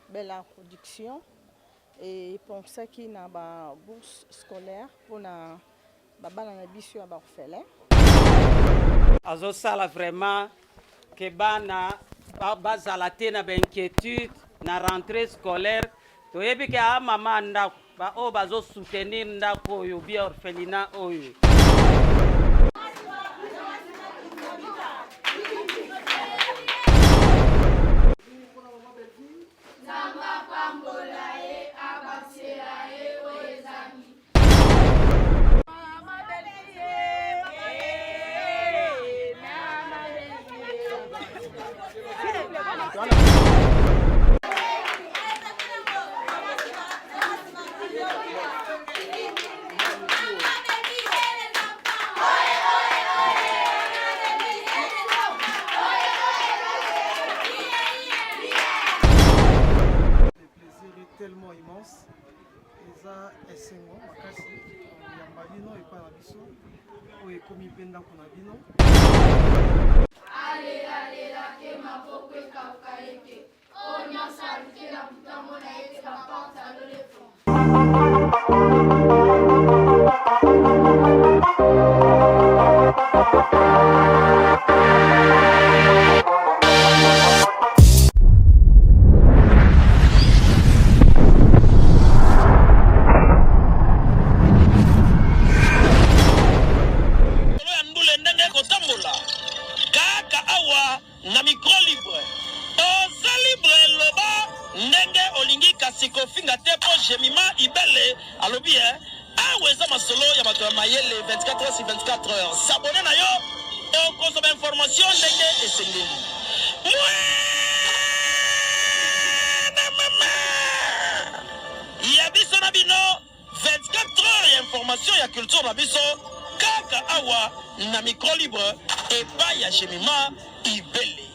belle production et pour ça qui n'a pas bourse scolaire pour na bana na biso ya ba orphelin azo sala vraiment que bana bazala te na inquiétude na rentrée scolaire toyebi ke a mama ndako ba o bazo soutenir ndako oyo bien orphelinat oyo. Tellement immense eza esengo makasi yamba bino epai na biso oyo ekomi mpe ndako na bino alelake maboko ekauka ete oyo nyonso alukela butango na ete baporte alolefo na micro libre oza libre loba ndenge olingi kasi kofinga te po jemima ibele alobi awa eza masolo ya bato ya mayele 24 heures sur 24 heures sabone na yo okozoma information ndenge esengeli ya biso na bino 24 heures ya information ya culture na biso kaka awa na micro libre epai ya jemima ibele.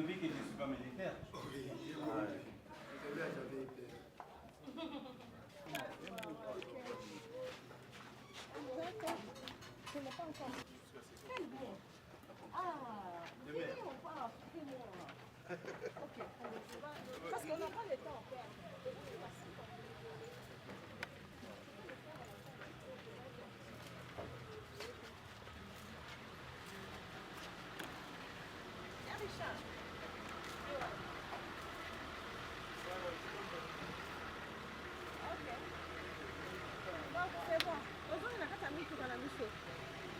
vu que je ne suis pas militaire. Ce n'est pas encore. Très bien. Ah, ok, parce qu'on n'a pas le temps à faire. C'est bon. Aujourd'hui, on a qu'à t'amener tout dans la mission.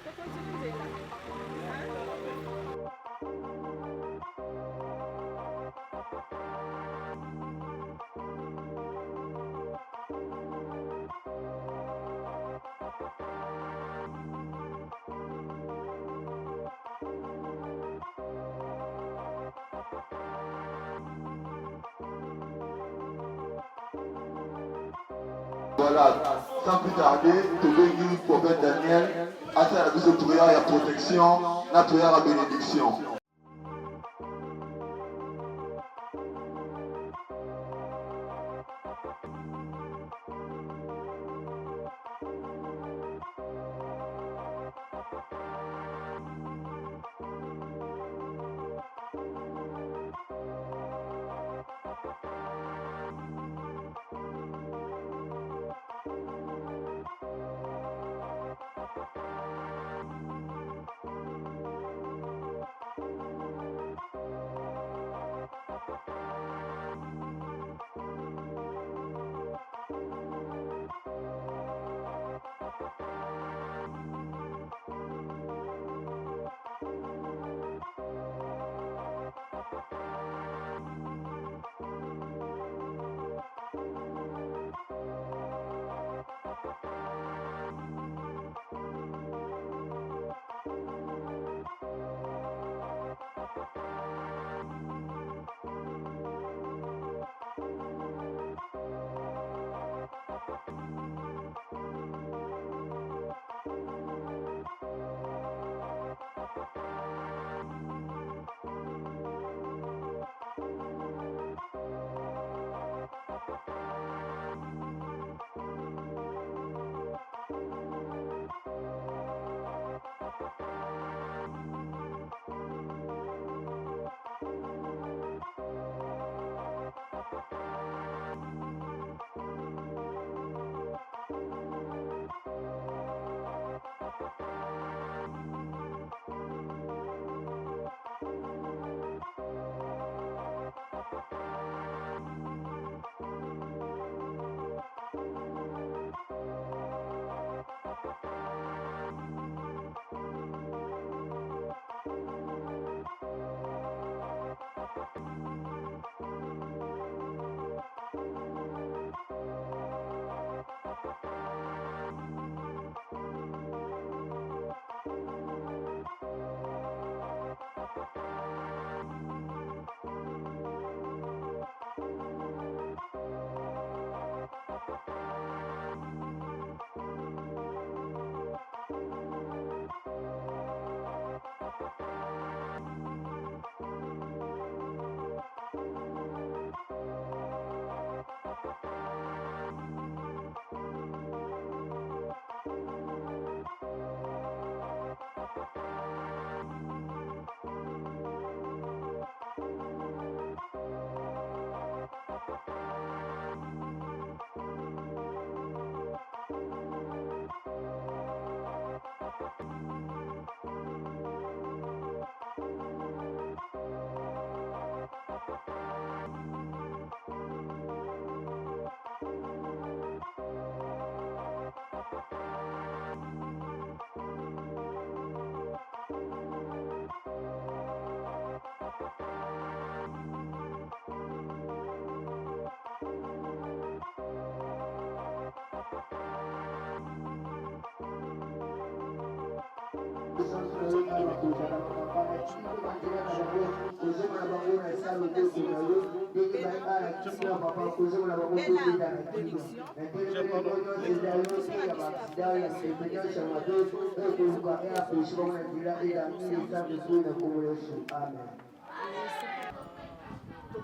Tu peux continuer là. Voilà, sans plus tarder, tout le prophète Daniel, à sa vie de prière et protection, la prière à bénédiction.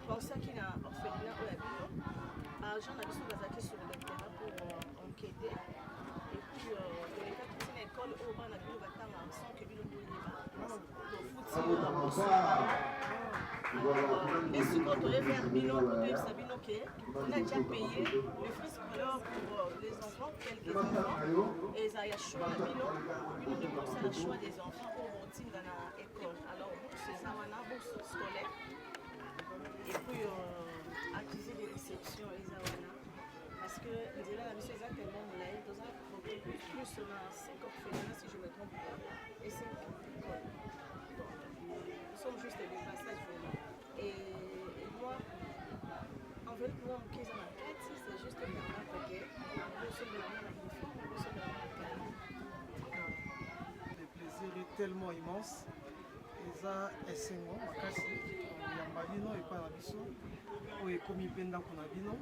pensaki na orphelinat oyo ya bino agent na biso bazalaki sur le terrain pour enquêter et puis toleka tuti na école oyo bana bino batanga sans que bino boyeba tofuti esiko toye vers bino toyebisa bino ke on a déjà payé le frais scolaire pour les enfants quelques enfants et eza ya choix na bino bino de kosala choix des enfants oyo botinda na école alors bourse eza wana bourse scolaire et puis accusé de réception eza wana parce que nzela na biso eza tellement molai toza plus na 5 orphelinats si je me trompe pas et 5 écoles donc nous sommes juste des passages vraiment et moi en fait pour moi eza na kati c'est juste permettre que bosomela mwana uniforme bosomela mwana le plaisir est tellement immense eza esengo makasi yamba bino epai na biso oyo ekomi mpe ndako na bino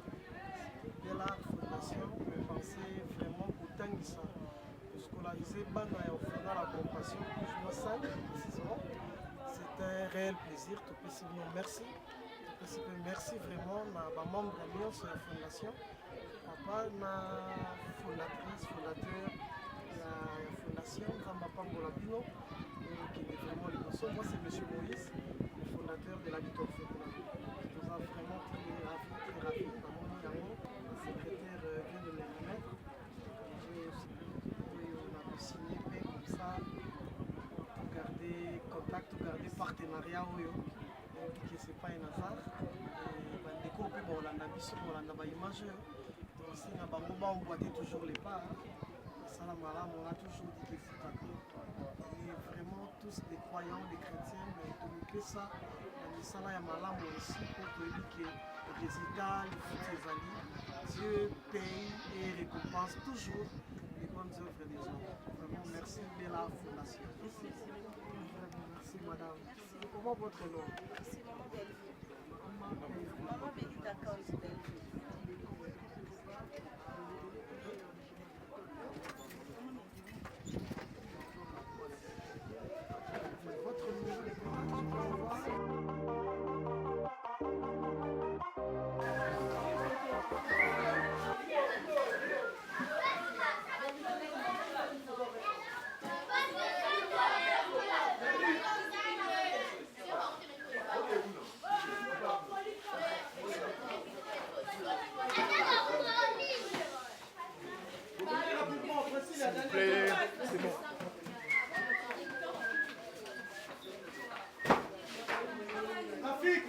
bela fondation pensé vraiment kotangisa scolariser bana ya orphelinat la compassion jumasale précisément c'est un réel plaisir topesi bino merci topesi mpe merci vraiment na bamembre nyonso ya fondation papa na fondatrice fondateur ya fondation nzambe apambola bino okende vraiment liboso moi c'est monsieur Maurice le fondateur de l'habit orphelinat toza vraiment très ravi namoni yango secrétaire vient de me remettre oyo na kosigné mpe comme ça garder contact garder partenariat oyo que c'est pas un hasard bandeko mpe baolanda biso baolanda baimage oyo tosinga bango baemboite toujours les pas esala malamu on a toujours dit kefutaka et vraiment tous des croyants des chrétiens tomipesa na misala ya malamu aussi mpo toyebi ke résultat lifuti ezali Dieu paye et récompense toujours les bonnes œuvres des gens. Vraiment merci Bella Fondation. Merci madame. Comment votre nom? c'est maman Bellevue. Maman Béli d'accord ici Bellevue. Votre numéro de contact, je peux c'est bon. Rafik,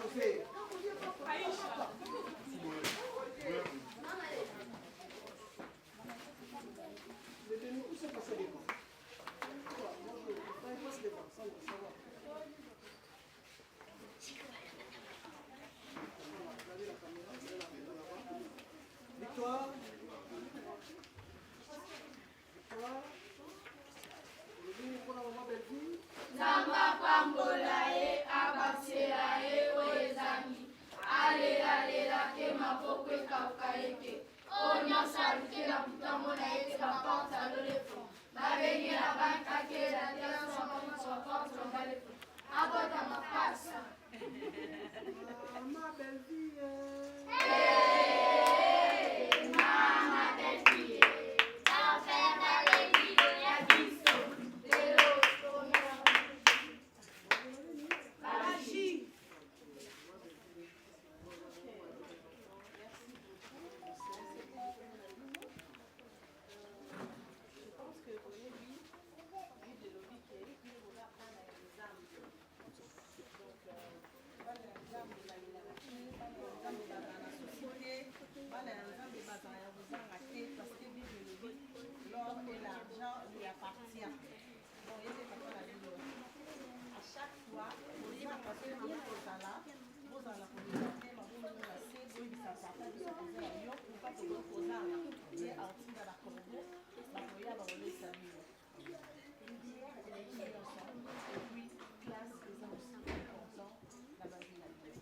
José. Où s'est passé les mains? Victoire. Namba pambola ye abasela ye oezangi alelalela ke maboko ekauka ete nyonso alukela motambo na ye te baporte alolefo babengela bankakela te asomamoso baporte lobalefo abota mapasa Ma belle vie. Mama belle l'enfer d'alégré ya biso lelo Baji. Je pense que lui de lobby qui est lui on a pas l'examen. Donc bana examen la hiérarchie, bana examen la société, bana examen bazana ya bozanga te parce que lui de lobby l'or et l'argent lui appartient. Bon, il était pas la vidéo. À chaque fois, vous y parce que vous êtes là, vous allez la communauté, vous allez la c'est vous ça partage de ce que vous avez yo pour pas que vous posez et à titre de la Congo, la voyage va voler sa vie. Et puis classe les gens aussi contents la base de la vie.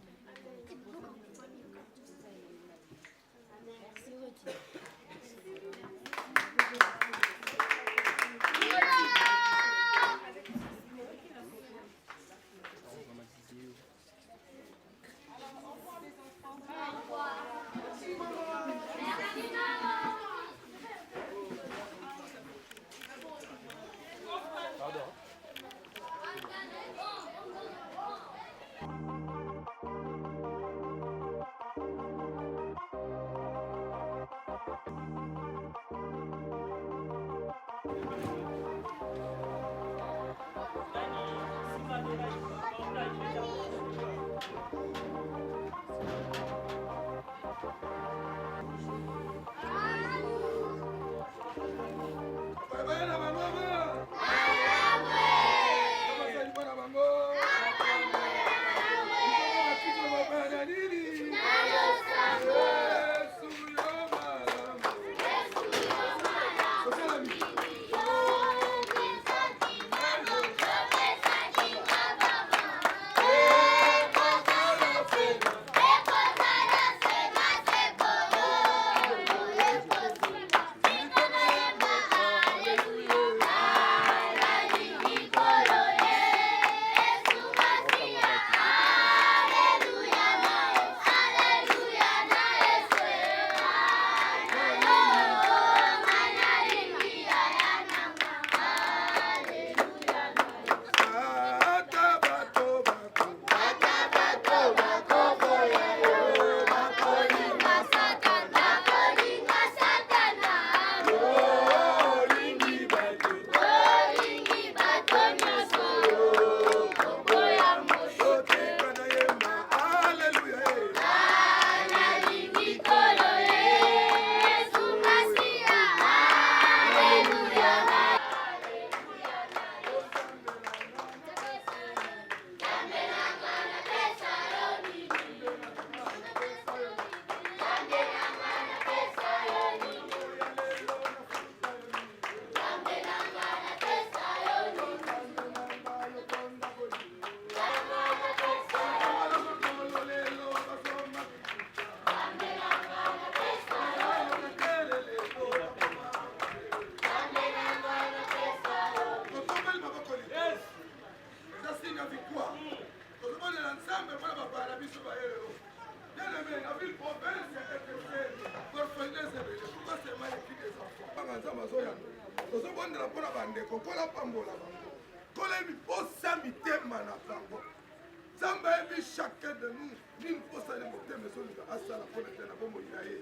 Chacun de nous, nous faut ça les montrer, mais sur le asala pour le ténèbre, mon inaïe.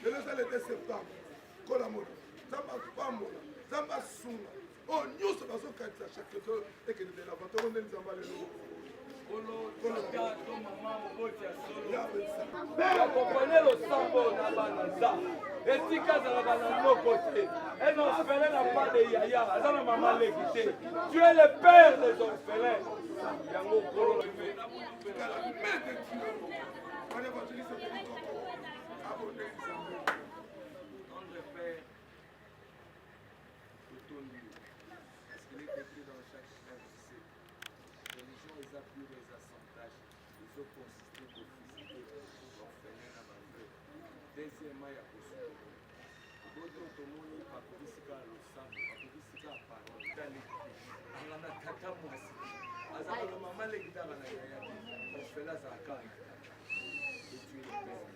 Le laisser le septembre, Kolamodo, Zamba Pamola, Zamba Suma. Oh, nous sommes dans un chaque jour et que nous avons l'aventure, on est les embalés. Accompagner le sambo na banaza. Etika zalaka na côté. Un orphelin n'a pas de yaya. Azana maman l'équité. Tu es le père des orphelins. Yango kolo le fait. Deuxièmement, il y a possible. D'autres tomoni bakubisika losambo, bakubisika parole. On a tata mwasi. Azaka na mama lekitaka na yaya. On fait là ça quand. Et tu es le père.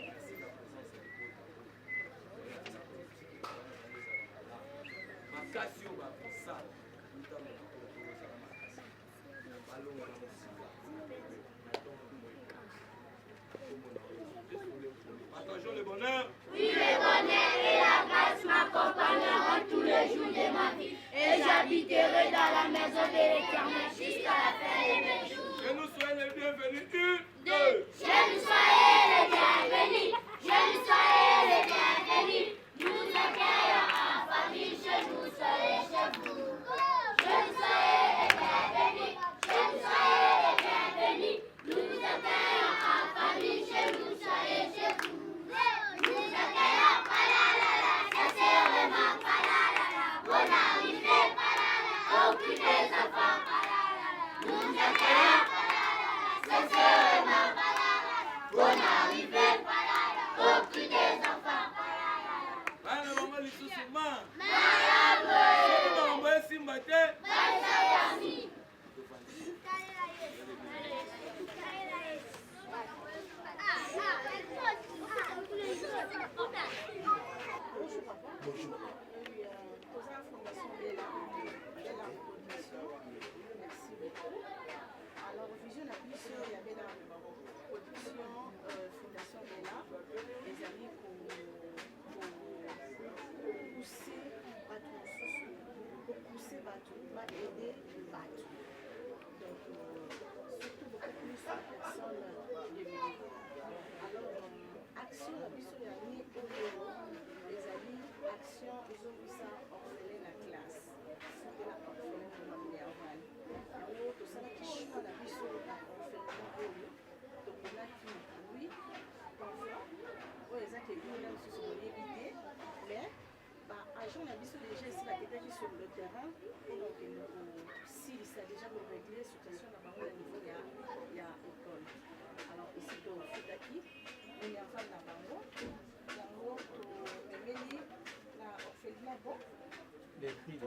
Merci la présence de Paul. Makasi au bapisa. Nous avons balonga na musika. Partageons le bonheur. Oui, le bonheur et la grâce m'accompagneront tous les jours de ma vie. Et j'habiterai dans la maison de l'Éternel jusqu'à la fin de mes jours. Que nous soyons les bienvenus. Une, deux. Je nous soyez les bienvenus. Je nous soyez les bienvenus. Nous accueillons en famille chez nous, soyez chez vous. Je nous soyez les bienvenus. Je nous soyez les bienvenus. Nous accueillons en famille chez nous, soyez chez vous. Nous accueillons palalala, sincèrement palalala. Bonne arrivée palalala, aucune des enfants palalala. Nous accueillons palalala, sincèrement palalala. Bonne arrivée palalala, aucune des enfants palalala. Bana mama lisusuma. Mayambe. Soki mama esimba te. Bayayami. Alors, vision la plus il y avait dans la production Fondation Bella, les amis pour pousser Batou, va aider Batou. Donc, surtout beaucoup plus de personnes démunies. Alors, action, les amis, action, ils ont vu ça orphelin la classe. C'était la orphelin de la Néerval. Alors, tout ça, qui choisit la vie sur la orphelin. Donc, on a qui, oui, parfois, les gens qui viennent sur son éviter, mais, agent a visto déjà ici la tête qui sur le terrain, et donc, si ça a déjà réglé la situation là-bas au niveau de l'école. Alors, ici, au Futaki, on y a fait la bango, la moto, le menu, la orphelinat bon. Les prix de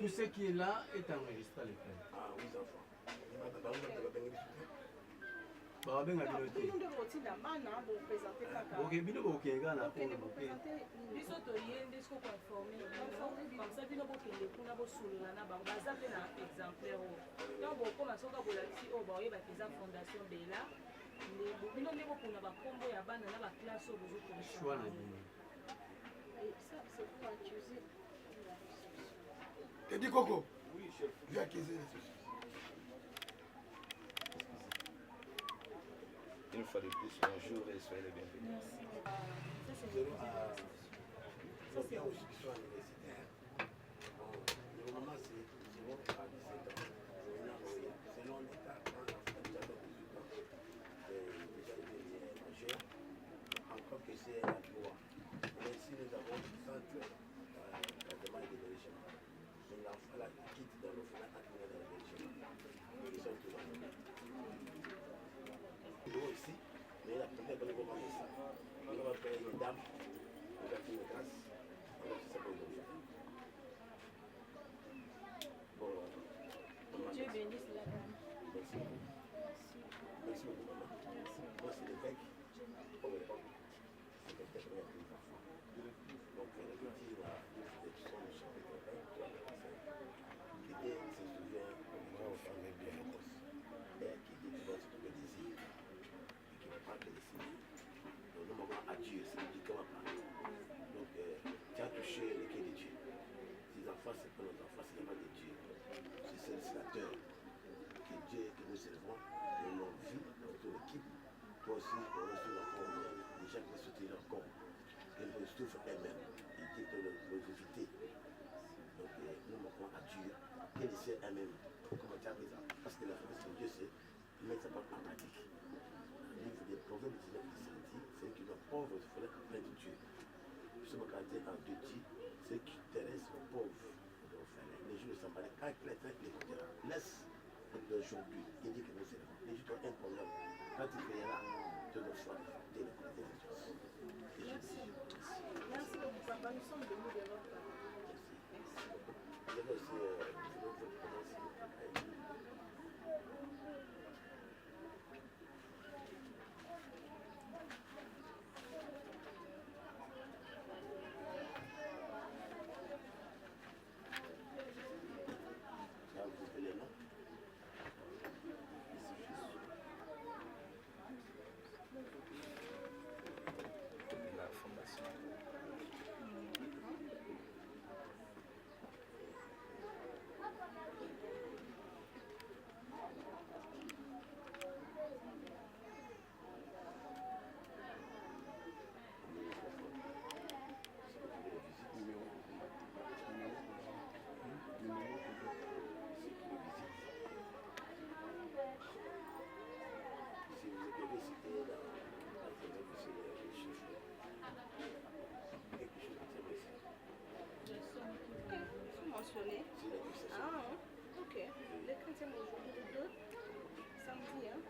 Tout ce qui est là est enregistré à l'écran. Ah oui, enfants. Ok, bino bokenga na biso toyende siko conforme comme ça bino bokende kuna bosolola na bango baza mpe na exemplaire oyo donc bokoma soki bolakisi oyo baoyebaka eza fondation bela bino nde bokuna bakombo ya bana na baklasse oyo bozokomisa Teddy Coco. Oui, chef. Viens accueillir les soucis. Une fois de plus, bonjour et soyez les bienvenus. Merci. Ça, c'est aussi qui sont universitaires. Bon, le moment, c'est bon, à 17 ans. Selon l'État, quand l'enfant déjà fait 18 ans, déjà il est majeur, encore que c'est la loi. Mais ici, nous avons un centre d'encadrement et d'évolution. Donc l'enfant là, il quitte dans l'orphelinat à venir dans l'évolution. Ils sont tous en ici, mais la première bonne commande est ça. On va faire une dame, on va faire une grâce, on va faire ça pour aujourd'hui. Bon, Dieu bénisse la dame. Merci beaucoup. Merci beaucoup, maman. Moi, c'est l'évêque. Pour le peuple. C'est quelqu'un qui a pris les enfants. Donc, le petit, là, les petits sont au chapitre 20, l'idée, c'est souvent, on va faire bien la grosse. Et qui dit, tu vas se trouver des îles. Pas de décider. Donc, nous avons à Dieu, c'est dit qu'on va parler. Donc, tu as touché le cœur de Dieu. Ces enfants, ce n'est pas nos enfants, ce n'est pas de Dieu. C'est le sénateur que Dieu, que nous servons, que l'on vit dans toute l'équipe. Toi aussi, on reçoit encore des gens qui soutenir encore. Qu'elles souffrent elles-mêmes. Et Dieu peut nous éviter. Donc, nous manquons à Dieu. Qu'elles essaient elles-mêmes. Comment tu as fait ça? Parce que la fête de Dieu, c'est mettre ça en pratique. Livre des proverbes de 19 c'est que le pauvre il faut être plein de Dieu. Je suis regardé en deux dit, c'est qui t'intéresse aux pauvres. Les jours ne sont pas là. Quand il plaît, il écoutera. Laisse aujourd'hui. Il dit que nous servons. Les jours ont un problème. Quand il fait là, tu dois choisir de l'écouter des choses. Merci. Merci beaucoup, papa. Nous sommes venus de votre part. Merci. Vous avez aussi votre prononciation. septième aujourd'hui, le 2 samedi. Hein?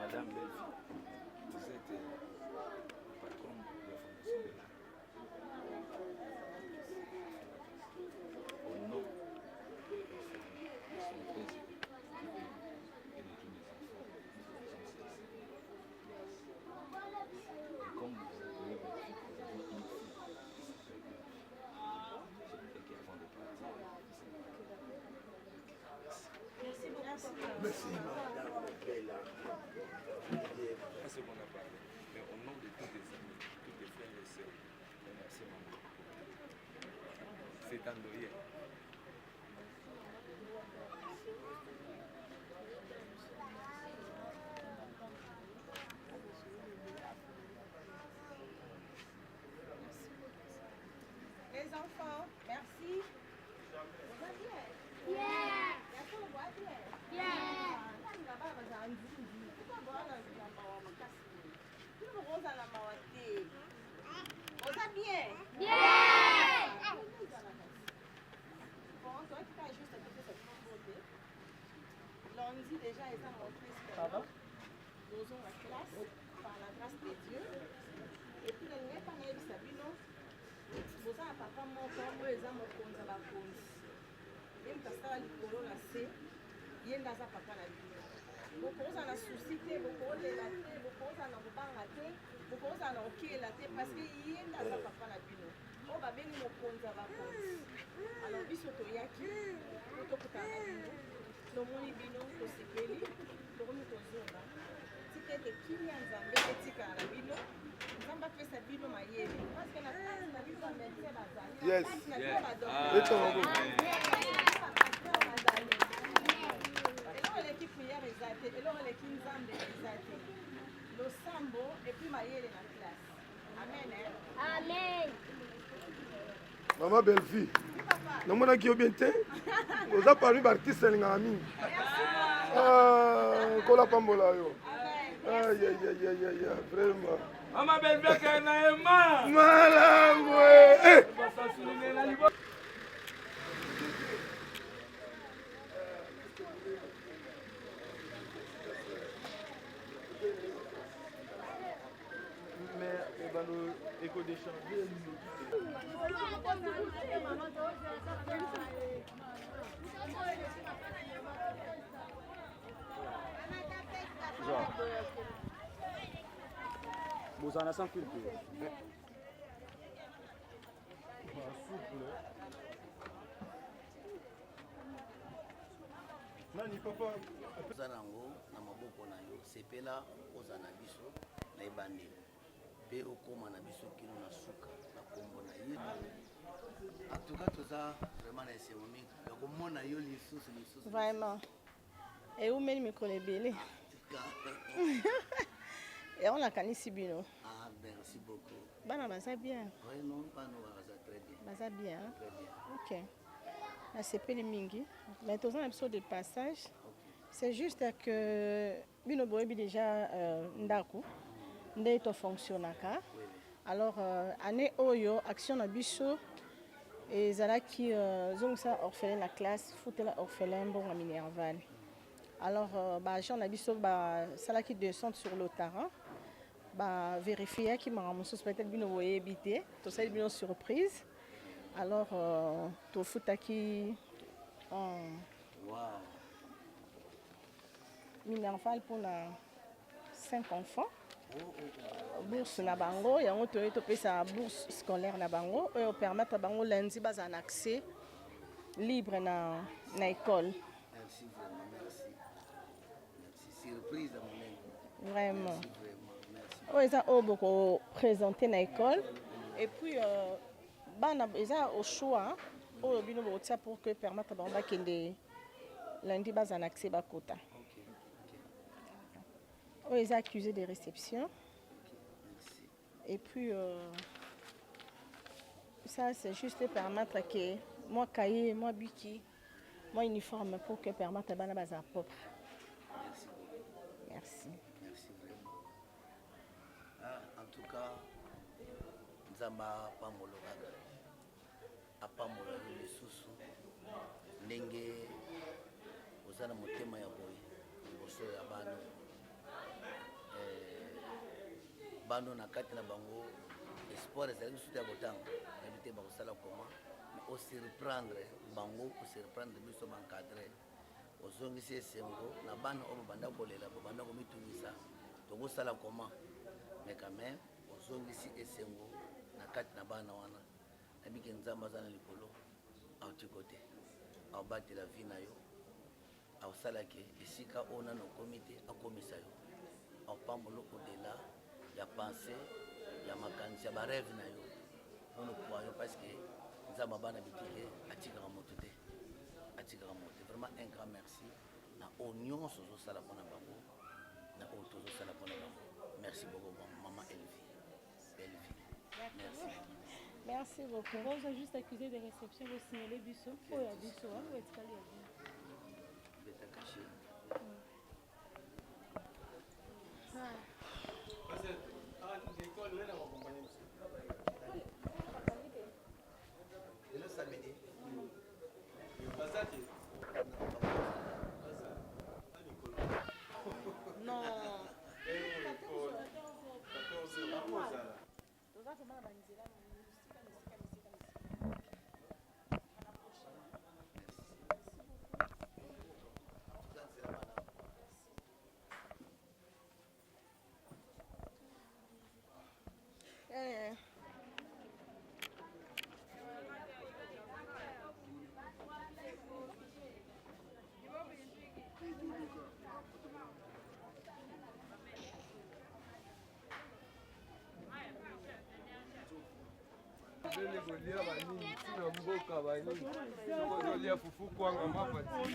Madame Belfi, vous êtes patron de la fondation de l'art. Au nom de son président et de tous les enfants, et comme vous avez votre fille, vous avez une fille qui s'appelle Belfi. Et qu'avant de partir, Merci beaucoup. Merci, madame Bella. à ce qu'on a parlé, mais au nom de tous les amis, tous les frères et sœurs, merci maman. C'est endeuillé. Les enfants, merci. Vous allez bien? Yeah. Bientôt, on va bien. Yeah. Là-bas, on va nzungu. Pourquoi on a la mawa makasi? Tout le monde a la mawa té. On va bien? Yeah. Bon, toi qui as juste à côté de cette beauté. Lundi déjà, ils ont montré ce qu'on a. Nous avons la classe par la grâce de Dieu. Et puis, les n'est pas né de Sabino. Vous avez un papa moko, moi, ils ont mon compte à la compte. Ils ont passé à l'école, là, c'est. Ils ont un papa à la vie. Beaucoup ont la société, beaucoup ont la thé, beaucoup ont la bar la thé, beaucoup ont la ok la thé parce qu'ils ont un papa à la vie. On va bien mon compte à la compte. Alors, ils sont au yaki, au tokuta la vie. Le monde bino, au sepeli, le monde au zona. Si tu es qui vient d'Ambe, tu es à la bino. Nzamba fait sa bino mayele. Parce que la classe la bino médecin bazali. Yes. Yes. Eloko eleki prière ezate, eloko eleki nzambe ezate. Losambo et puis mayele na classe. Amen. Hein? Amen. Maman Belfi. Namonaki yo bien te. Oza parmi baartiste alingaka mingi. Kola pambola yo. Aïe, aïe, aïe, aïe, aïe, vraiment. Mama Belbeka na ema. Malangwe. Mais bano éco d'échanger. Bozana sans filtre. Nani papa? oza nango na maboko na yo sepela oza na biso na ebandeli mpe okóma na biso kino na suka na kombo na ye atuka toza vraiment na esengo mingi ya komona yo lisusu. Vraiment. Eumeli mikolo ebele. Et on a kanisi bino. Ah, merci beaucoup. Bana baza bien. Oui, non, bana baza très bien. Baza bien. Hein? Très bien. Ok. Na sepeli mingi. Mais tous un épisode de passage. C'est juste que bino boyebi déjà ndako. Nde to fonctionnaka. Alors année oyo action na biso ezalaki zongisa orphelin la classe, foutela orphelin bon à Minerval. Alors agent na biso salaki descendre sur le terrain. Vérifier qui m'a ramassé peut-être bino boyebi te. To sali bino surprise. Alors to foutaki Wow. Minerval pour 5 enfants. Bourse na bango, yango to pesa bourse scolaire na bango, et permettre bango lundi bas un accès libre na école. Merci vraiment, merci. Merci, surprise à mon Vraiment. Merci vraiment, merci. Oh, ils ont beaucoup présenté na école et puis ils ont au choix au bino pour que permettre bango bakende lundi bas un accès bakota. Oh, ils ont accusé de réception. Et puis, Ça, c'est juste permettre que moi, cahier, moi, biki, moi, uniforme pour que permettre à basa propre. Merci. Merci vraiment. Ah, en tout cas, Nzamba Pamolokaka. Apamola lisusu. Ndenge ozana motema ya boye. Boso ya bano. Bano na kati na bango espoir ezali lisusu ya botanga. Nabite bakosala comment. Mais au surprendre bango, au surprendre biso bancadrer. Ozongisi esengo na bana oyo banda kolela banda komitungisa tokosala comment. Mais quand même ozongisi esengo na kati na bana wana nabiki nzambe aza na likolo auti kote abatela vi na yo aosalaki esika oyo nano okomi te akomisa yo aopambola odela ya pensé ya makanisi ya barêve na yo mpona koa yo parce que nzambe abana bitike atikaka moto te atikaka moto vraiment un grand merci na oyo nyonso ozosala mpona bango na oyo tozosala mpona bango merci beaucoup maman Elvie. Merci. Merci beaucoup. Vous avez juste accusé de réception, vous signalez Busso. Oh, il y a Busso, hein, vous êtes allé à Je vais te cacher. Le samedi. Non. Bele kolia banini tina mboka banini kozolia fufu kwanga mapati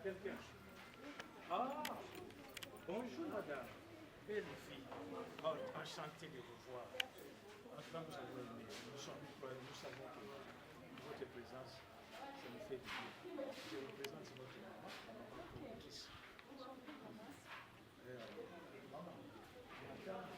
Quelqu'un. Ah, bonjour madame, belle fille. Oh, enchanté de vous voir. En tant que nous avons aimé, nous savons que votre présence, ça nous fait du bien. Je représente votre maman, maman Kiss. Maman, madame,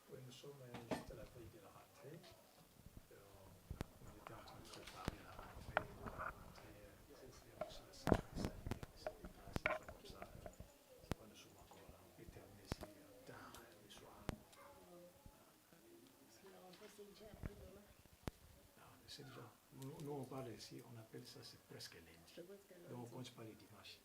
Oui, nous sommes juste à la veille de la rentrée. On était en train de préparer la rentrée. C'est comme ça. C'est pas nous sommes encore là. On peut terminer ici tard le soir. La rentrée, c'est déjà après demain. Non, c'est déjà. Nous, on parle ici, on appelle ça, c'est presque lundi. Donc, on ne compte pas les dimanches.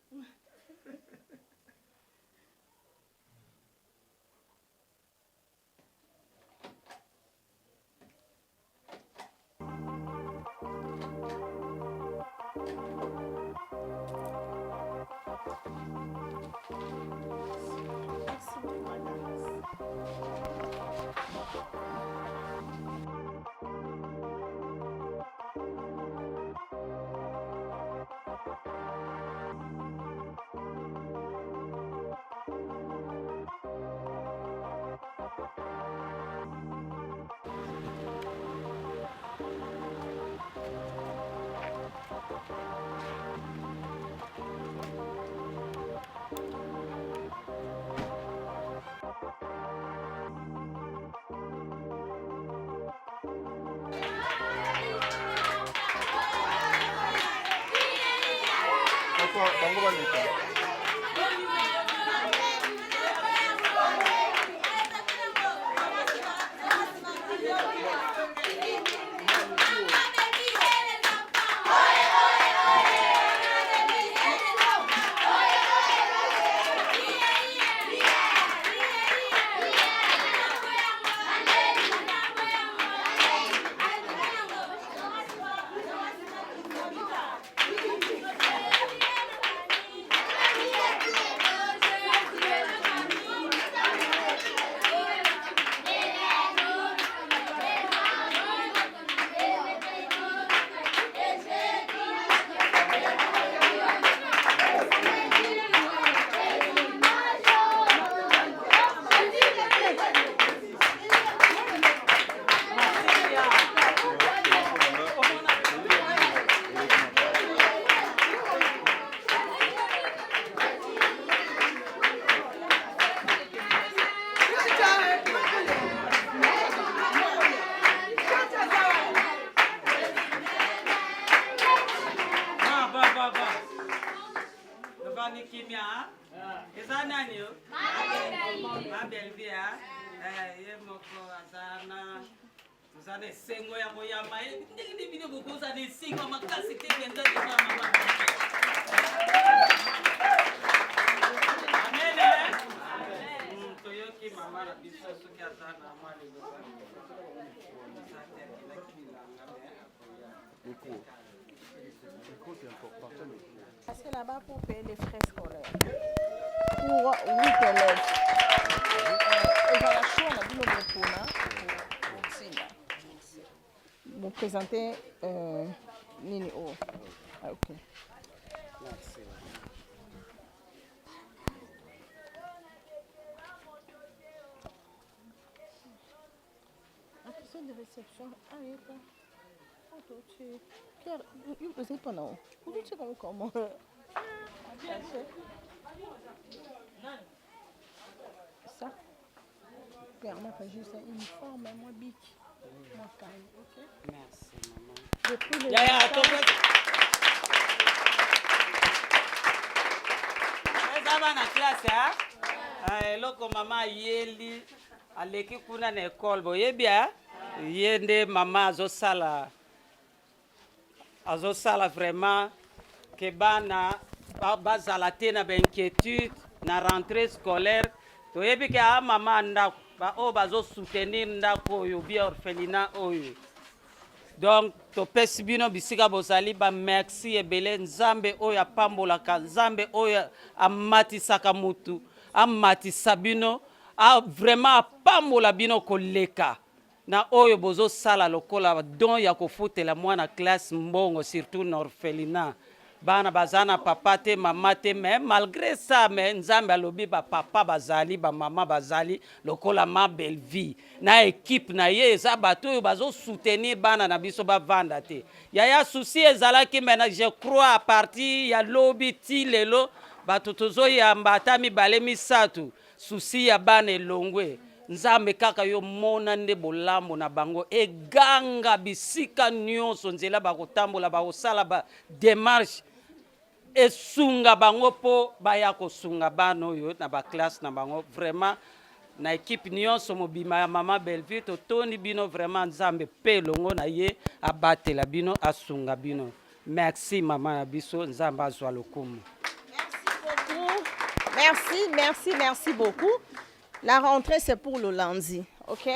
Zane sengo ya moyama ndenge bino bokoza ne singa makasi te benda de mama. Amen. Toyoki mama na biso soki azana mwali Parce que là-bas, pour payer les frais scolaires, pour 8 élèves, il va la choix, on a dit le pour Sina. Vous présentez Nini O. Ah, ok. Merci. Accusé de réception. Ah, oui, quoi. Tu... Pierre, vous êtes pas non. Vous dites comment? Ça. Pierre m'a fait juste un uniforme, moi bic. Moi calme, ok? Merci, maman. Depuis le Eza na classe ha? Eloko mama yeli aleki kuna na école boyebi ha? Yende mama azosala vraiment ke bana bazala te na inquiétude na rentrée scolaire toyebi ke mama ndako ba o bazo soutenir ndako oyo bi orphelinat oyo donc topesi bino bisika bozali bamerci ebele. Nzambe oyo apambolaka, nzambe oyo amatisaka mutu, amatisa bino, vraiment apambola bino koleka na oyo bozosala lokola don ya kofutela mwana classe mbongo, surtout na orphelinat. Bana bazana papa te mama te, mais malgré ça mais nzambe alobi ba papa bazali ba mama bazali lokola ma belle vie na équipe na ye eza bato oyo bazo soutenir bana na biso bavanda te. Yaya souci ezalaki maintenant je crois à partir ya lobi ti lelo bato tozoyamba ata mibale misato souci ya bana elongwe. Nzambe kaka yo mona nde bolambo na bango eganga bisika nyonso nzela bakotambola bakosala ba démarche esunga bango po baya kosunga bana oyo na baklasse na bango. Vraiment na équipe nyonso mobima ya mama Bellevue totoni bino, vraiment nzambe pe longo na ye abatela bino asunga bino. Merci mama ya biso, nzambe azwa lokumu. Merci beaucoup. La rentrée c'est pour le lundi, ok?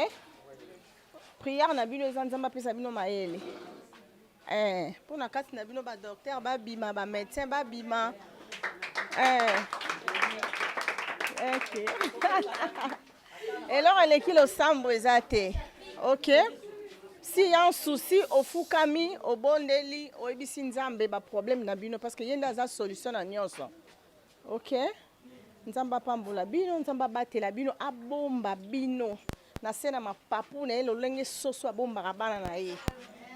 Prière na bino nzamba pesa bino maele. Pour na kati na bino ba docteur ba bima ba médecin ba bima. OK. Et alors elle est qui le sambo ezate. OK? Si y a un souci au fukami au bondeli au ebisi nzambe ba problème na bino parce que yenda za solution na nyonso. OK? Nzamba pambola bino, nzamba batela bino, abomba bino. Na sena mapapu na ele lolenge soso abomba rabana na ye.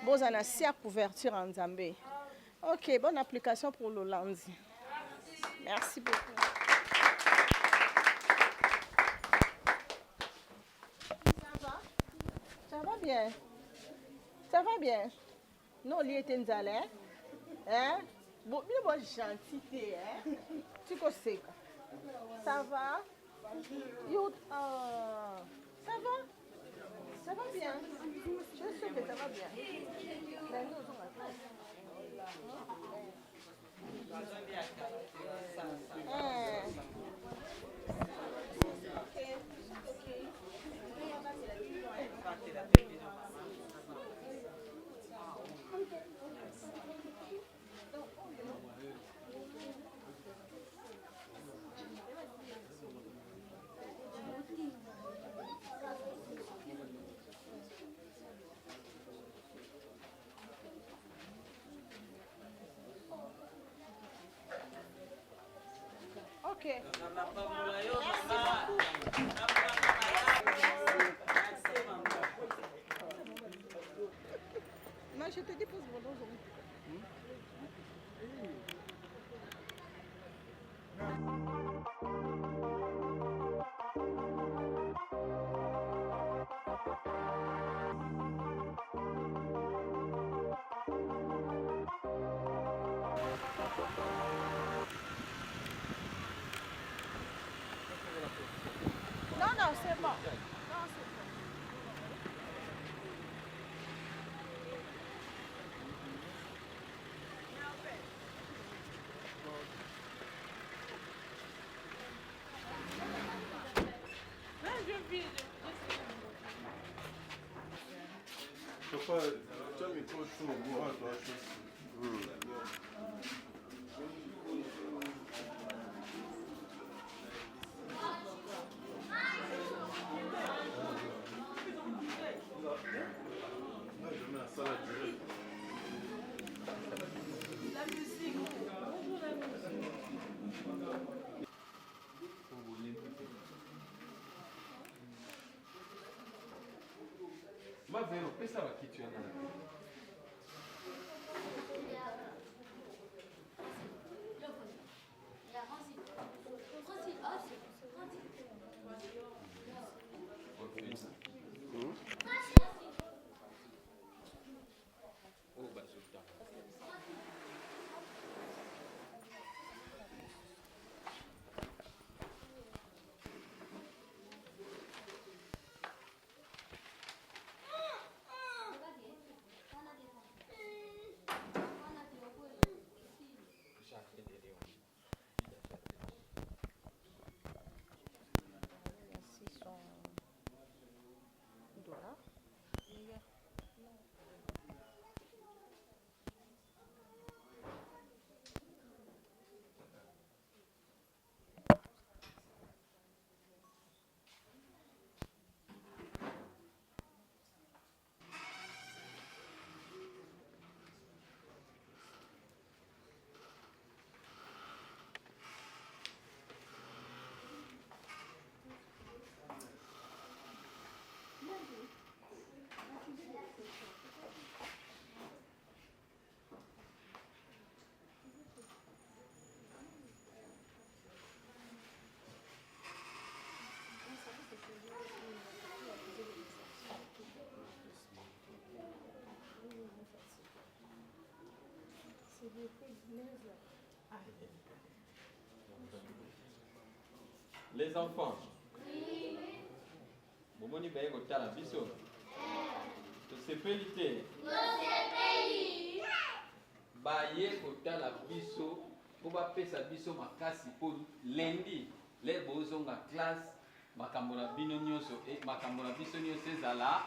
Boza na sia couverture en nzambe. OK, bonne application pour le lundi. Merci beaucoup. Ça va bien? Ça va bien? Non, lui était nzale, hein? Bon, il est bon gentil, hein? Tu sais. Ça va? Ça va? Ça va bien? Je suis sûre que ça va bien. Mais nous, on va faire. Ok. Moi, je te dépose mon aujourd'hui. Non, c'est bon. Non, c'est bon. Ma vero, questa va chi c'è Les enfants, vous m'avez dit que la biso. Tosepeli. Baye kota la biso, pour bapesa biso makasi pour lundi, les bozonga classe, makambo na bino nyonso et makambo na biso nyonso ezala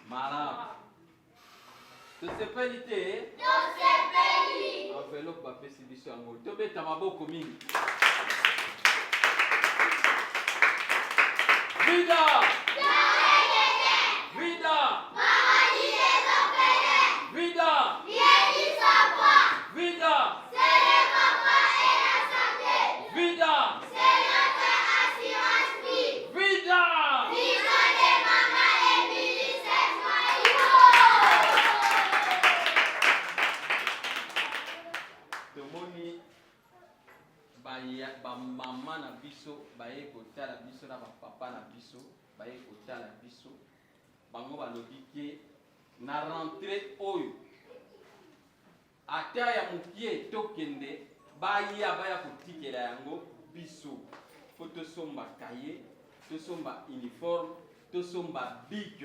malamu. Tosepeli te. Enveloppe bapesi biso yango. Tobeta maboko mingi. Vida! Vida! Vida! Vida! C'est le papa et la santé. Vida! C'est notre assurance vie. Vida! Vision de maman Emily, c'est tomoni ba mama na biso baye kotala biso na ba papa na biso baye kotala biso bango balobi ke na rentrée oyo ata ya mokie tokende baya kotikela yango biso po tosomba kaye tosomba uniforme tosomba bic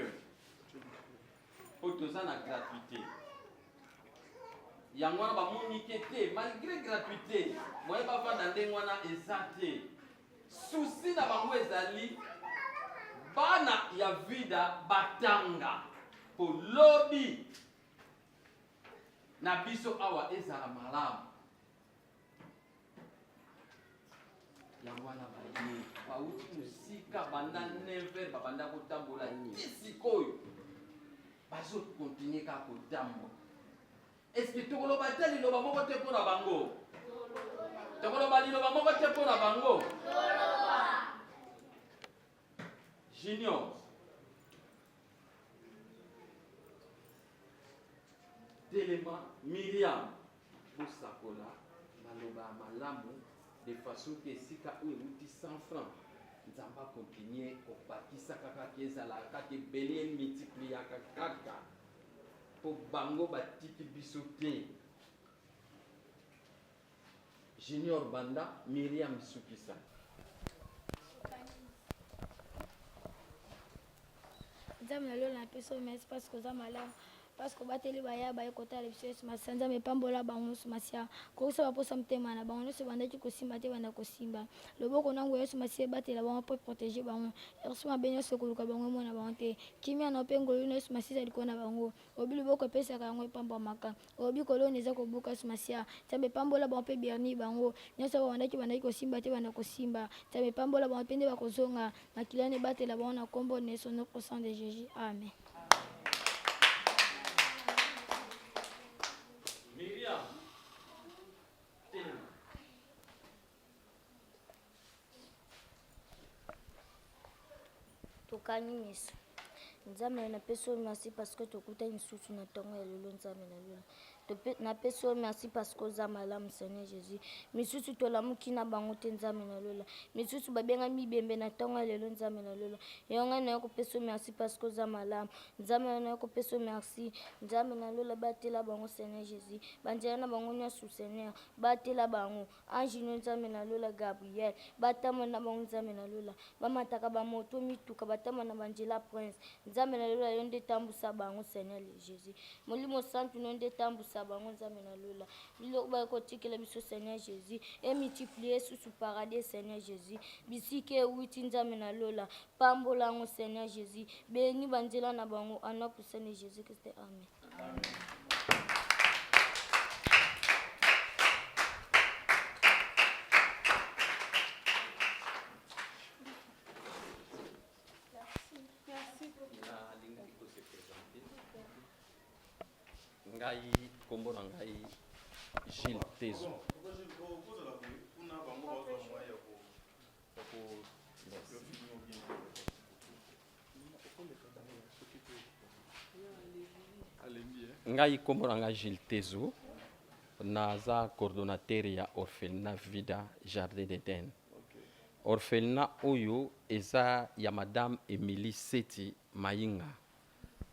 po toza na gratuité yango wana bamoni ke te malgré gratuité moye bavanda ndenge wana eza te susi na bango ezali bana ya vida batanga po lobi na biso awa ezala malamu yango wana baye bauti mosika banda 9h babanda kotambola ti sikoyo bazokontinue kaka kotambola. Est-ce que tokoloba te liloba moko te mpo na bango? Tokoloba liloba moko te mpo na bango? Junior. Telema Miriam Bosakola maloba malamu de façon que esika oyo euti 100 francs nzamba continue kobakisa kaka kezalaka ke bele multipliaka kaka po bango batiki biso te. Junior Banda Miriam Sukisa. Nzambe na lelo na peso merci parce que za malamu parce que bateli baya baye kota biso yesu masia nzambe pambola bango nyonso masia kokisa baposa motema na bango nyonso bandaki kosimba te banda kosimba loboko nango yesu masia batela bango mpo protéger bango yesu mabe nyonso ekoluka bango emona bango te kimia na mpe ngolu na yesu masia ezali kona bango obi loboko epesaka yango epambwamaka obi koloni eza kobuka yesu masia nzambe pambola bango mpe berni bango nyonso bandaki kosimba te banda kosimba nzambe pambola bango mpe nde bakozonga makiliani batela bango na kombo na yesu notre sang de jésus amen. Tokani miso nzambe na peso merci parce que tokuta lisusu na ntongo ya lelo nzambe na lelo na peso merci parce que oza malamu Seigneur Jésus misusu tolamuki na bango te nzambe na lola misusu babenga mibembe na ntongo ya lelo nzambe na lola yonga na yoko peso merci parce que oza malamu nzambe na yoko peso merci nzambe na lola batela bango Seigneur Jésus banjela na bango nyonso Seigneur batela bango ange nzambe na lola Gabriel batamo na bango nzambe na lola bamataka bamoto mituka batamo na banjela prince nzambe na lola yo nde tambusa bango Seigneur Jésus molimo santu no nde tambusa bango nzambe na lola biloko bakotikela biso Seigneur Jésus et multiplier sous paradis Seigneur Jésus bisike euti nzambe na lola pambola ngo Seigneur Jésus béni banzela na bango ana pour Seigneur Jésus Christ amen. Amen. Ngai kombo na ngai Gilles Tezo. Ngai kombo na ngai Gilles Tezo naza coordonnateur ya orphelinat Vida Jardin d'Eden. Orphelinat oyo eza ya madame Emily Seti Mainga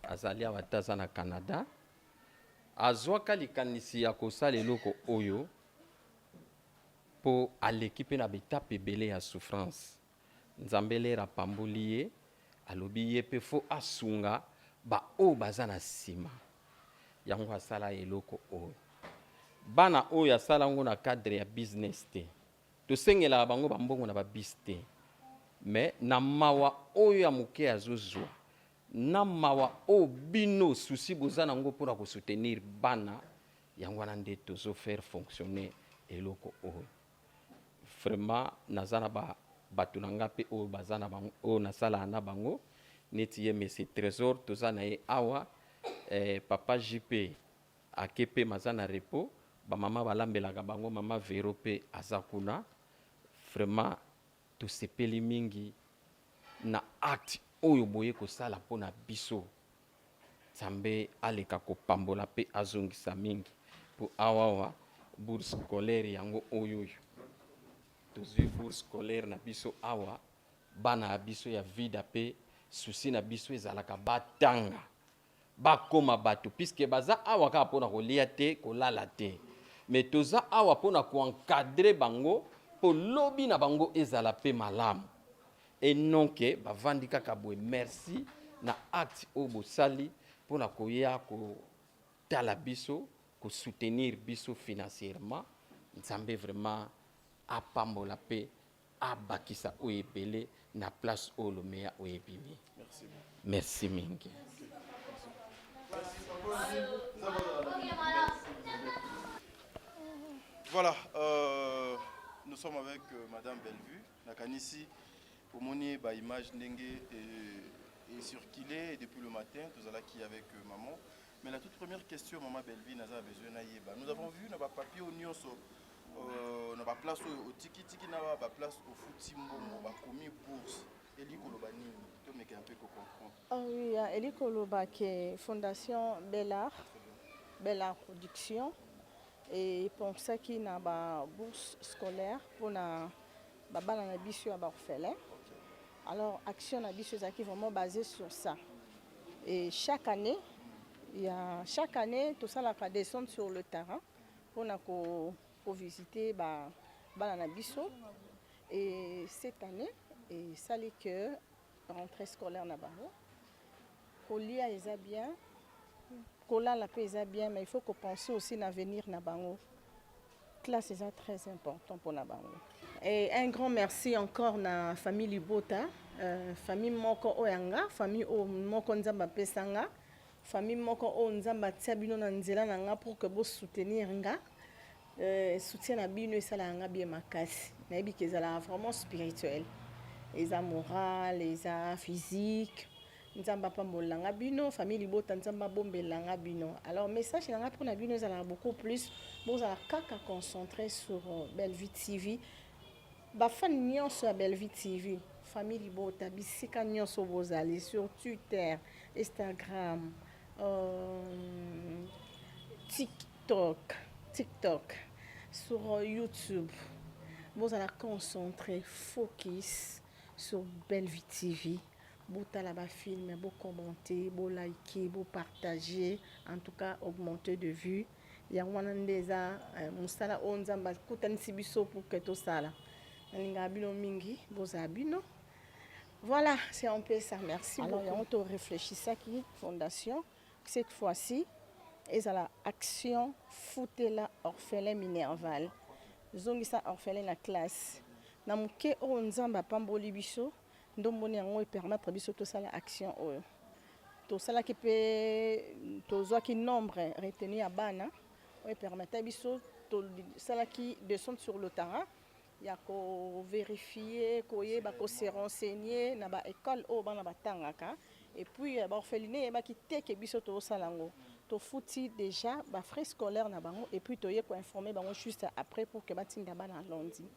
azali awataza na Canada. azwaka likanisi ya kosala eloko oyo mpo aleki mpe na betape ebele ya souffrance. Nzambe lere apamboli ye alobi ye mpe fo asunga baoyo baza na nsima yango asala eloko oyo. Bana oyo asala yango na cadre ya business te, tosengelaka bango bambongo na babis te, me na mawa oyo ya moke azozwa na mawa oyo bino susi boza nango mpona kosoutenir bana yango wana nde tozofaire fonctionner eloko oyo. Vraiment naza na bato na nga mpe oyo baza na bango oyo nasalaka na bango neti ye mese trésor toza na ye awa, papa JP ake mpe maza na repos, bamama balambelaka bango mama Vero mpe aza kuna. Vraiment tosepeli mingi na acte oyo boye kosala mpona biso. Nzambe aleka kopambola mpe azongisa mingi mpo awawa bourse scolaire yango oyoyo tozwi bourse scolaire na biso awa, bana ya biso ya vida mpe susi na biso ezalaka batanga bakoma bato puisque baza awa kaka mpona kolia te kolala te, me toza awa mpona koencadre bango mpo lobi na bango ezala mpe malamu. Et non ke bavandi kaka boye. Merci na acte oyo bosali mpona koya kotala biso kosoutenir biso financièrement. Nzambe vraiment apambola mpe abakisa oyo ebele na place oyo lomeya oyo ebimi. Merci mingi. Voilà, nous sommes avec Madame Bellevue, Nakanisi. Pour mon image est circulée depuis le matin, tout à qui avec maman. Mais la toute première question, maman Bellevue, nous avons besoin de nous avons vu dans le papier au Nyonso, dans la place au Tiki Tiki, dans la place au Foutimbo, dans la commis bourse. Ah oui, Eli Koloba qui est Fondation Bellard Production. Et pour ça qui n'a pas bourse scolaire pour na baba na biso ya orphelin. Alors action na biso qui est vraiment basée sur ça. Et chaque année tout ça la descendre sur le terrain pour na ko visiter bana na biso. Et cette année et ça les que rentrée scolaire na bango. Kolia eza bien. Kola la paix est bien, mais il faut qu'on pense aussi à l'avenir na bango. Classe est très important pour na bango. Et un grand merci encore na famille Libota, famille moko oyanga, famille moko nzamba pesanga, famille moko o nzamba tiabino na nzela na nga pour que vous soutenir nga. Soutien na bino et ça la nga bien makasi. Na yebi ke zala vraiment spirituel. Eza moral, eza physique. Nzamba pambolanga bino famille Libota nzamba bombelanga bino. Alors message nanga pour na bino ezala beaucoup plus vous allez kaka concentrer sur Bellevue TV. Ba fan nyonso ya Bellevue TV famille Libota bisika nyonso bozali sur Twitter, Instagram, TikTok, sur YouTube. Vous allez concentrer focus sur Bellevue TV. Vous allez filmer, vous commenter, vous liker, vous partager, en tout cas augmenter de vues. Il y a déjà musala onzamba kutanisi biso pour que tout ça là. Ninga bino mingi, vous abino. Voilà, c'est un peu ça. Merci beaucoup. Alors, on réfléchit ça qui fondation cette fois-ci et à la action Foutela orphelin Minerval. Zongisa orphelin la classe. Namuke onzamba pamboli biso. Ndomboni yango permettre biso to sala action oyo to sala ki pe to zwa ki nombre retenu ya bana o permettre biso to sala ki descendre sur le terrain ya ko vérifier ko yeba ko se renseigner na ba école o bana batangaka et puis ba orphelinat ba ki teke biso to sala ngo to futi déjà ba frais scolaire na bango et puis to ye ko informer bango juste après pour que batinda bana lundi.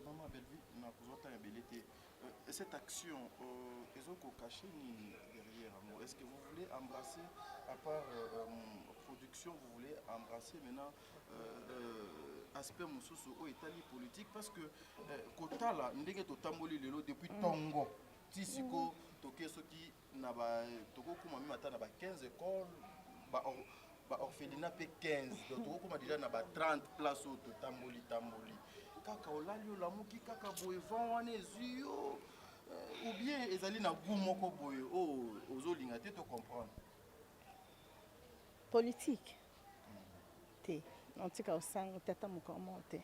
Maman Bellevue na kozota ya belete. Cette action, ils ont caché derrière. Est-ce que vous voulez embrasser, à part production, vous voulez embrasser maintenant aspect moussousou au Italie politique? Parce que Kotala, nous avons depuis Tongo, Tissiko, Toké, ceux qui n'ont pas 15 écoles, ba orphelinat pe 15 donc tokokoma déjà na ba 30 place oyo totamboli kaka olali olamuki kaka boye vent wana ezwi yo ou bien ezali na goût moko boye oyo ozolinga te tocomprendre politique te natika osango tata mokomo te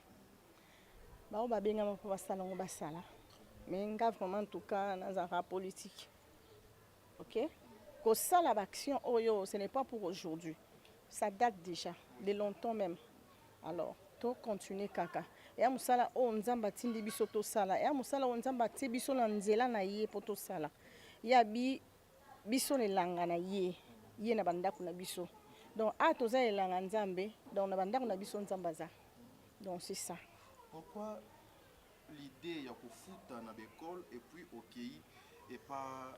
bao babengama mpo basala ngo basala mais nga vraiment en tout cas nazaka politique ok kosala baction oyo ce n'est pas pour aujourd'hui ça date déjà de longtemps même alors to continuer kaka ya musala o nzamba atindi biso tosala ya musala o nzamba atie biso na nzela na ye po tosala ya biso nelanga na ye na bandako na biso donc toza elanga nzambe donc na bandako na biso nzamba za donc c'est ça. Pourquoi l'idée ya kofuta na l'école et puis okei et pas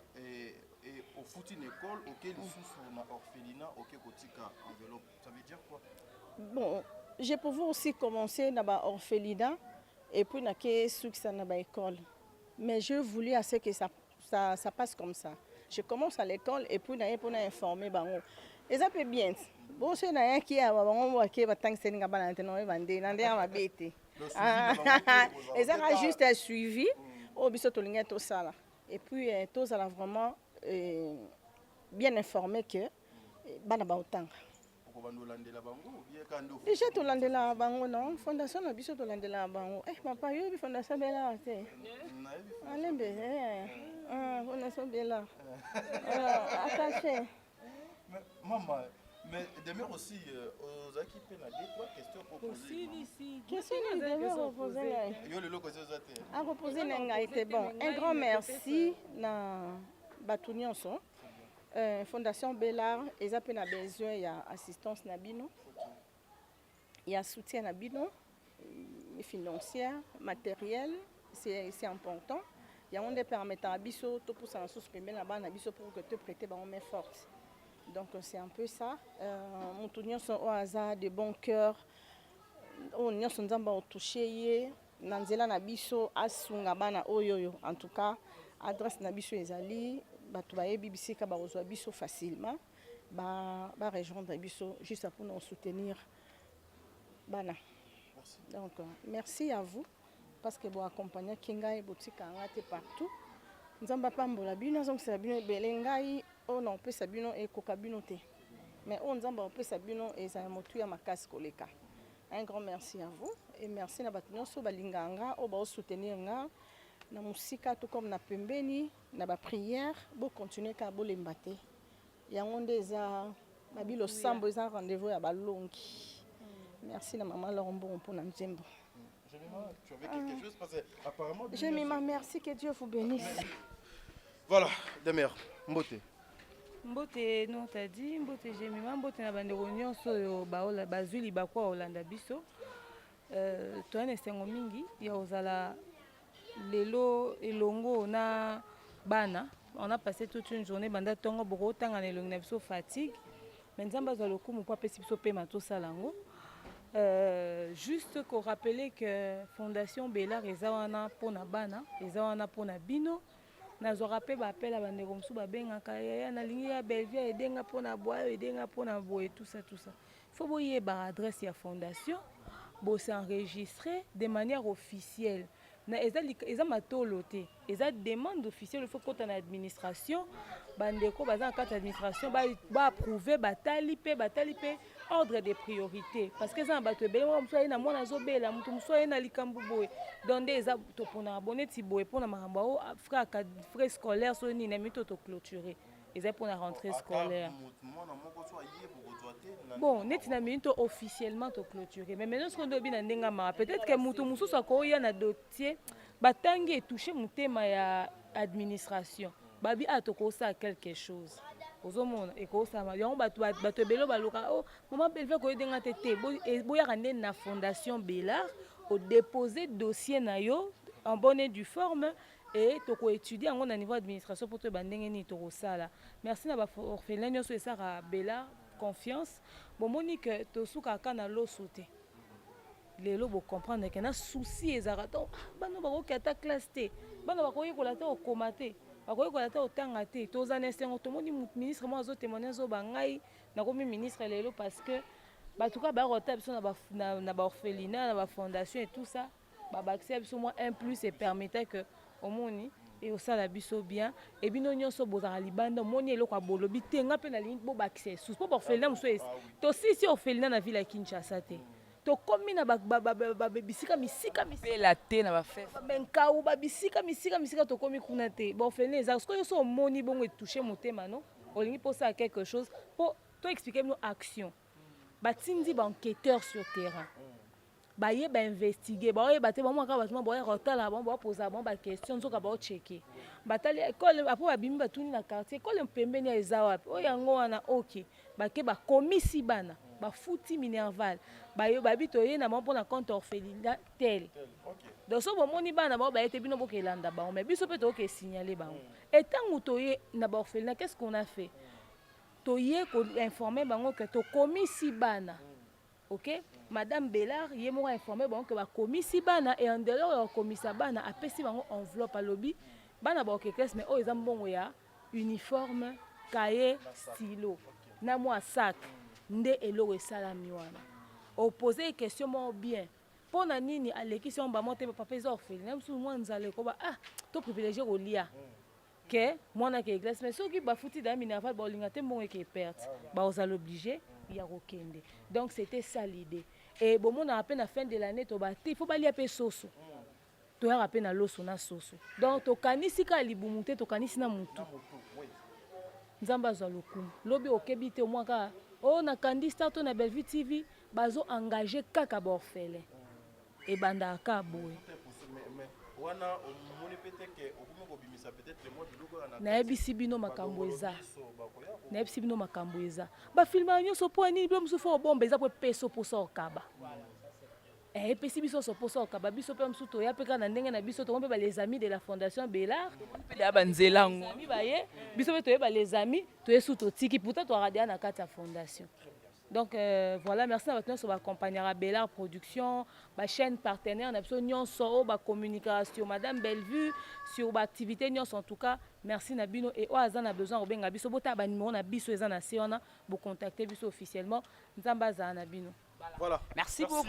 au foot une école auquel sous na orphelinat auquel kotika enveloppe ça veut dire quoi? Bon, j'ai pu aussi commencer dans l'orphelinat et puis na ke succès na ba école. Mais je voulais assez que ça passe comme ça. Je commence à l'école et puis na pour informer bango. Et ça peut bien. Bon c'est na qui a bango wa ke batang seninga bana teno e bande na ndia mabete. Et ça a juste suivi au biso to linga to sala. Et puis tous ça vraiment bien informé que bana ba otanga. Déjà to landela bango non fondation na biso to landela bango papa yo bi fondation bela te alembe fondation bela attaché maman mais demain aussi aux équipes na deux trois questions pour poser question de reposer yo le loco c'est ça te a reposer nga était bon un grand merci na batunionso Fondation Bellard, ils ont besoin d'assistance Nabino, il y a soutien Nabino, financier, matériel, c'est important. Il y a des permettant à Bisso, tout pour s'en soutenir là-bas, pour que tu prêtes une main forte. Donc c'est un peu ça. Mon tournoi sont au hasard de bon cœur. On y a son zamba touché, Nanzela Nabiso, Asungabana Oyoyo. En tout cas, adresse Nabiso Ezali. Bato bayebi bisika bazwa biso facilement ba rejoindre biso juste pour nous soutenir bana. Donc merci à vous parce que vous accompagnez kinga et botika ngate partout. Nzamba pambola bino donc c'est bino belengai on on peut sabino et kokabino te. Mais on nzamba on peut sabino et ça motu ya makasi koleka. Un grand merci à vous et merci na bato nyonso balinganga o ba soutenir nga. Na musika tout comme na pembeni na ba prière bo continuer ka bo lembate ya ngonde za babilo sambo za rendez-vous ya balongi. Merci na maman Lorombo pour na nzembo. Tu avais quelque chose parce que apparemment Jemima, merci, que Dieu vous bénisse. Voilà, demeure mbote mbote non t'as dit mbote Jemima mbote na bandeko nyonso yo baola bazuli bakwa Olanda biso toi na sengo mingi ya ozala lelo elongo na bana on a passé toute une journée banda tongo boko tanga na elongo na biso fatigue mais nzamba za lokumu po pesi biso pema to salango juste ko rappeler que Fondation Bellard ezawana pona bana ezawana pona bino nazo rappel ba appel à bandeko msu ba benga kaya na lingi ya Bellevue edenga pona boya edenga pona boye tout ça faut boyer ba adresse ya fondation bo s'enregistrer de manière officielle. Eza matolo te eza demande officielle il faut que na administration bandeko baza en carte administration ba approuver batali pe ordre de priorité parce que ça bato be mo mso na mona zo bela mutu mso na likambu boye donc eza to pona abonné ti boye pona makambo o frais scolaire so ni na mito to clôturer eza pona rentrée scolaire bon neti na minute officiellement to clôturer mais maintenant ce qu'on doit bien ndenga ma peut-être que mutu mususu akoya na dossier batangi toucher mutema ya administration babi atoko ça quelque chose ozomona ekosama yango bato belo baloka oh maman Bellevue ko edenga tete boya rande na Fondation Bellard au déposer dossier na yo en bonne et due forme et toko étudier en au niveau administration pour te bandenge ni to sala merci na ba orphelin nyonso esara Bellard confiance bon monique to suka kana lo sauter lelo bo comprendre que na souci ezara to bana ba ko kata classe te bana ba ko yekola te o komate bakoyekola te otanga te toza na esengo tomoni ministre mo azotémoigne azoba ngai nakomi ministre lelo parce que batuka bakota biso na baorphelinat na bafondation et tout ça babakisa biso mwa 1+ et permettait que omoni eosala biso bien ebino nyonso bozala libanda omoni eloko ya bolobi te nga mpe nalingi bobakisa esusu mpo baorphelinat mosusu tosisi orphelinat na ville ya Kinshasa te tokomi na babisika misika pela te na bafefe benkau babisika tokomi kuna te baorphelinat eza soki nyonso omoni bongo etouche motema no olingi mposala quelque chose mpo to expliquer bino action batindi baenquêteur sur terrain baye bainvestigue baoyeba te bamwaka bato boya kotala bango baposa bango baquestion nzoka baocheke batali ekole apo babimi batuni na quartier ekole pembeni ya eza wapi oyo yango wana oke bake bakomisi bana bafuti minerval babi toye na bango mpona compte orphelinat tel donc so bomoni bana bao baye te bino bokelanda bango mais biso mpe toyoke signale bango etango toye na baorphelinat qu'est-ce qu'on a fait toye koinforme bango ke tokomisi bana ok madame Bellard ye moko informé bango ke bakomisi bana et en dehors ya komisa bana apesi bango enveloppe alobi bana baoke classe mais oyo eza mbongo ya uniforme cahier stylo na mwa sac nde eloko esalami wana opose question moko bien mpona nini alekisi yango bamo te papa eza orphelinat mosusu mwa nzala ekoba to privilégie kolia ke mwana ke classe mais soki bafuti da minerval baolinga te mbongo eke perte baozala obligé ya kokende donc c'était ça l'idée et bomona pe na fin de l'année to ba te faut balia pe soso to ya pe na loso na soso donc to kanisi ka libumu te to kanisi na mutu nzamba azwa lokumu lobi okebi te omwaka na Candy-Star to na Bellevue TV bazo engagé kaka baorphelin et bandaka boye wana omoni peut-être obimisa peut-être le mois de lugo na nayebisi bino makambo eza bafilma nyonso mpo nini bilo mosusu fo obomba eza po epeso mposa okaba epesi biso so mposa okaba biso mpe mosusu toya mpe kaka na ndenge na biso tomo mpe les amis de la fondation Bellard mpe ya banzelango baye biso mpe toyeba les amis toyesu totiki pourtant toaradia na kati ya fondation. Donc voilà, merci à vous sur accompagner Bellard Production, ma chaîne partenaire, on a besoin de communication, Madame Bellevue, sur l'activité, en tout cas, merci Nabino et Oazan a besoin de Biso, Bota Banimo, on a Biso et Zanasiona, vous contactez Biso officiellement, Nzambaza Nabino. Voilà. Merci beaucoup.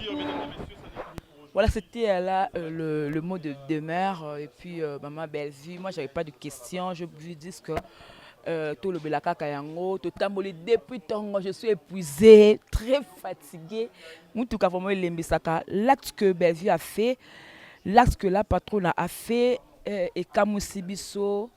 Voilà, c'était là le mot de demeure. Et puis, Maman Bellevue, moi, j'avais pas de questions. Je vous dis que tout le belaka kayango, tout tamboli depuis tongo, je suis épuisée, très fatiguée. Moutuka vraiment lembisaka. L'acte que Bellevue a fait, l'acte que la patronne a fait, et Kamusibiso,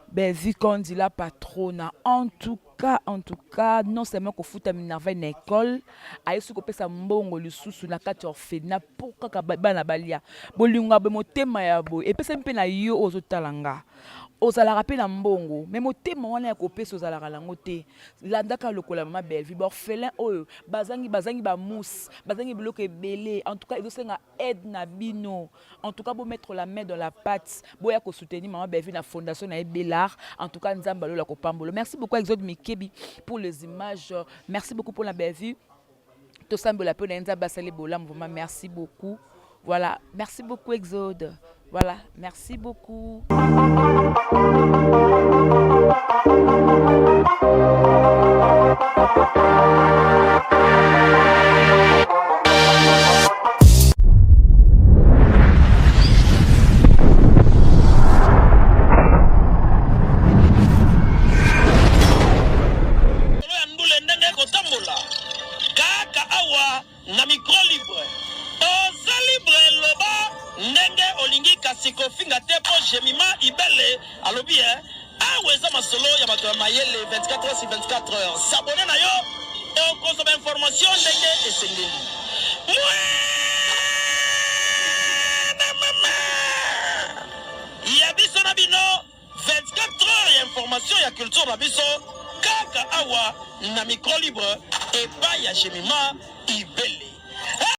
Bellevue quand dit la patronne, en tout cas, non seulement qu'on fout à Minerva une école, à ce qu'on peut s'embongo le sous la carte orphelinat pour qu'à balia, bolunga bemotema yabo, et puis c'est un peu na yo aux otalanga. Ozala rappel na mbongo mais motema wana ya kopesa ozala kalango te landaka lokola Mama Bellevue orphelin oyo bazangi ba mousse bazangi biloko ebele en tout cas il doit aide na bino en tout cas bo mettre la main dans la pâte boya ko soutenir Mama Bellevue na fondation na Bellard en tout cas nzamba lola ko pambolo. Merci beaucoup Exode Mikebi pour les images, merci beaucoup pour la Bellevue to sambola pe na nzamba sale bolam vraiment merci beaucoup. Voilà, merci beaucoup Exode. Voilà, merci beaucoup. sikofinga te po jemima ibele alobi aweza masolo ya bato ya mayele 24 heures sur 24 heures. S'abonner na yo okozwa ba information ndenge esengeli. Ya biso na bino 24 heures ya information ya culture na biso kaka awa na micro libre epai ya jemima ibele.